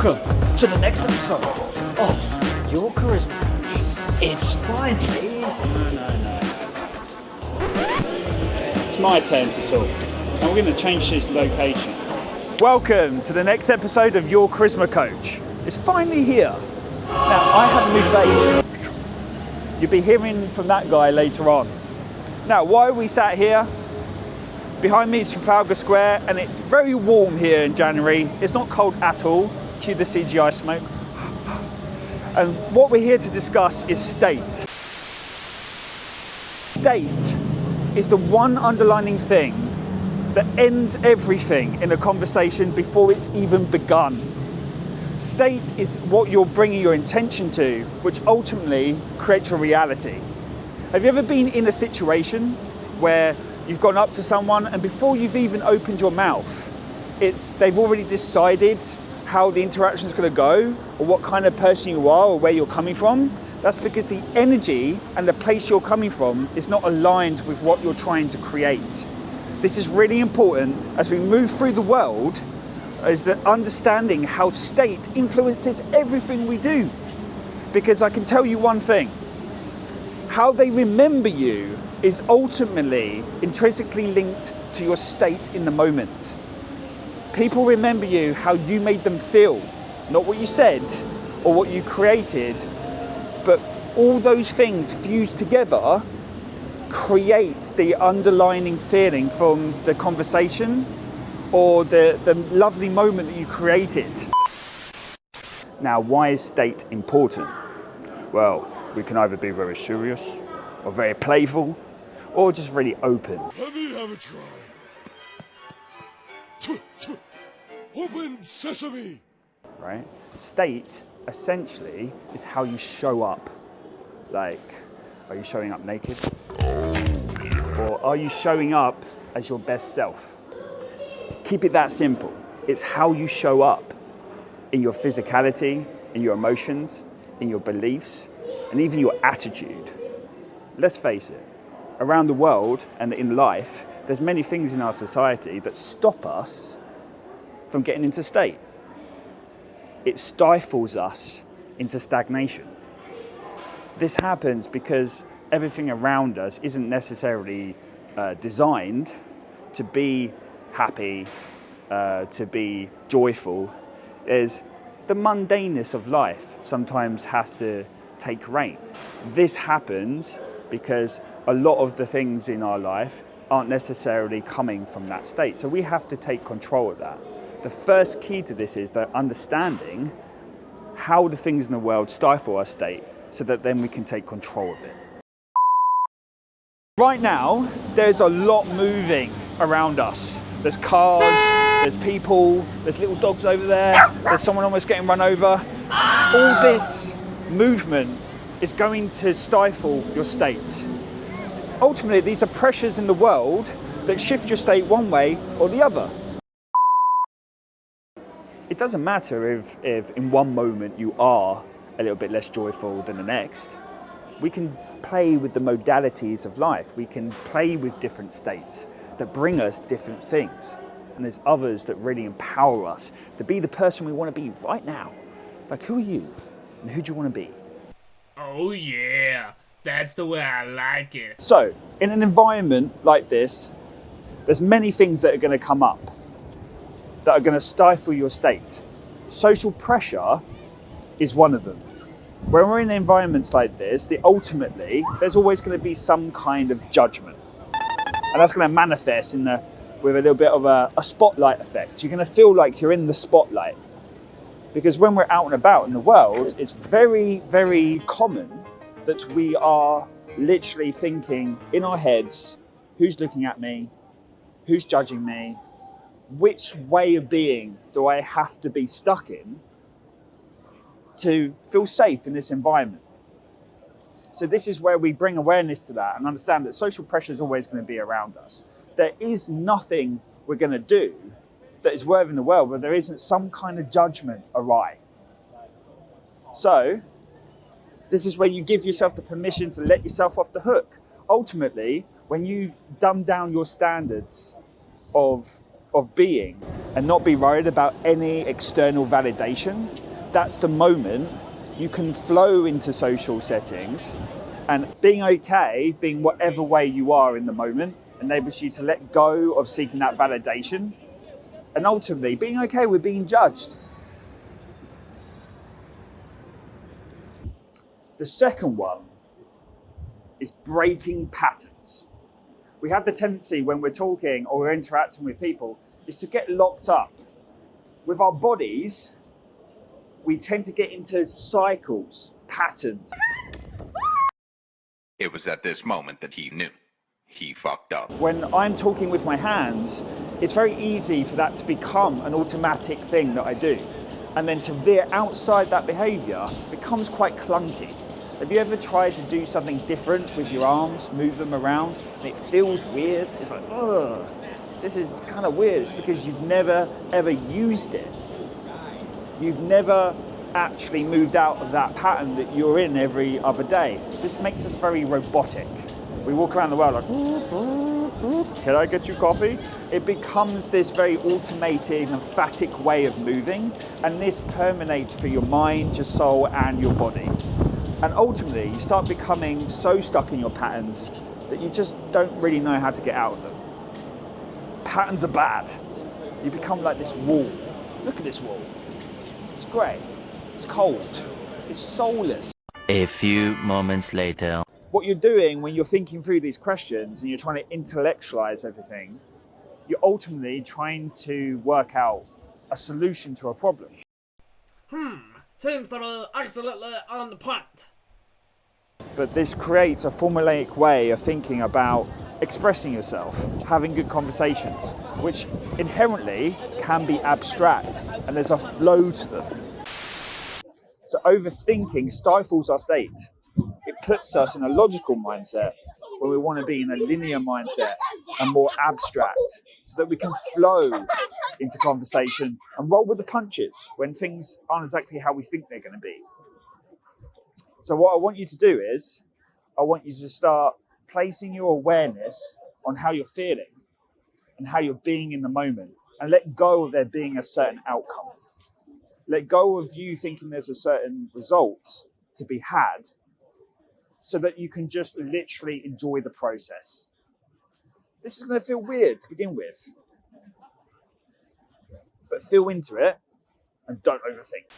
Welcome to the next episode of Your Charisma Coach. It's finally... No. It's my turn to talk. And we're going to change this location. Welcome to the next episode of Your Charisma Coach. It's finally here. Now, I have a new face. You'll be hearing from that guy later on. Now, why are we sat here? Behind me is Trafalgar Square, and it's very warm here in January. It's not cold at all. Cue the CGI smoke. And what we're here to discuss is state. State is the one underlining thing that ends everything in a conversation before it's even begun. State is what you're bringing your intention to, which ultimately creates your reality. Have you ever been in a situation where you've gone up to someone and before you've even opened your mouth, they've already decided how the interaction is going to go, or what kind of person you are, or where you're coming from? That's because the energy and the place you're coming from is not aligned with what you're trying to create. This is really important as we move through the world, is that understanding how state influences everything we do. Because I can tell you one thing, how they remember you is ultimately intrinsically linked to your state in the moment. People remember you how you made them feel, not what you said or what you created, but all those things fused together create the underlying feeling from the conversation or the lovely moment that you created. Now, why is state important? Well, we can either be very serious or very playful or just really open. Let me have a try. Open sesame! Right? State, essentially, is how you show up. Like, are you showing up naked? Or are you showing up as your best self? Keep it that simple. It's how you show up in your physicality, in your emotions, in your beliefs, and even your attitude. Let's face it, around the world and in life, there's many things in our society that stop us from getting into state. It stifles us into stagnation. This happens because everything around us isn't necessarily designed to be happy, to be joyful. There's the mundaneness of life sometimes has to take reign. This happens because a lot of the things in our life aren't necessarily coming from that state. So we have to take control of that. The first key to this is that understanding how the things in the world stifle our state so that then we can take control of it. Right now, there's a lot moving around us. There's cars, there's people, there's little dogs over there, there's someone almost getting run over. All this movement is going to stifle your state. Ultimately, these are pressures in the world that shift your state one way or the other. It doesn't matter if in one moment you are a little bit less joyful than the next. We can play with the modalities of life. We can play with different states that bring us different things. And there's others that really empower us to be the person we want to be right now. Like, who are you? And who do you want to be? Oh yeah, that's the way I like it. So, in an environment like this, there's many things that are going to come up that are going to stifle your state. Social pressure is one of them. When we're in environments like this, ultimately, there's always going to be some kind of judgment. And that's going to manifest with a little bit of a spotlight effect. You're going to feel like you're in the spotlight. Because when we're out and about in the world, it's very, very common that we are literally thinking in our heads, who's looking at me? Who's judging me? Which way of being do I have to be stuck in to feel safe in this environment? So this is where we bring awareness to that and understand that social pressure is always going to be around us. There is nothing we're going to do that is worthy in the world where there isn't some kind of judgment awry. So this is where you give yourself the permission to let yourself off the hook. Ultimately, when you dumb down your standards of being, and not be worried about any external validation, that's the moment you can flow into social settings. And being okay, being whatever way you are in the moment, enables you to let go of seeking that validation, and ultimately being okay with being judged. The second one is breaking patterns. We have the tendency when we're talking or we're interacting with people is to get locked up. With our bodies, we tend to get into cycles, patterns. It was at this moment that he knew. He fucked up. When I'm talking with my hands, it's very easy for that to become an automatic thing that I do. And then to veer outside that behavior becomes quite clunky. Have you ever tried to do something different with your arms, move them around, and it feels weird? It's like, ugh, this is kind of weird. It's because you've never, ever used it. You've never actually moved out of that pattern that you're in every other day. This makes us very robotic. We walk around the world like, can I get you coffee? It becomes this very automated, emphatic way of moving, and this permeates through your mind, your soul, and your body. And ultimately, you start becoming so stuck in your patterns that you just don't really know how to get out of them. Patterns are bad. You become like this wall. Look at this wall. It's grey. It's cold. It's soulless. A few moments later. What you're doing when you're thinking through these questions and you're trying to intellectualize everything, you're ultimately trying to work out a solution to a problem. Seems to be absolutely on the point. But this creates a formulaic way of thinking about expressing yourself, having good conversations, which inherently can be abstract, and there's a flow to them. So overthinking stifles our state. It puts us in a logical mindset where we want to be in a linear mindset and more abstract, so that we can flow into conversation and roll with the punches when things aren't exactly how we think they're going to be. So what I want you to do is, I want you to start placing your awareness on how you're feeling and how you're being in the moment, and let go of there being a certain outcome. Let go of you thinking there's a certain result to be had, so that you can just literally enjoy the process. This is going to feel weird to begin with, but feel into it and don't overthink.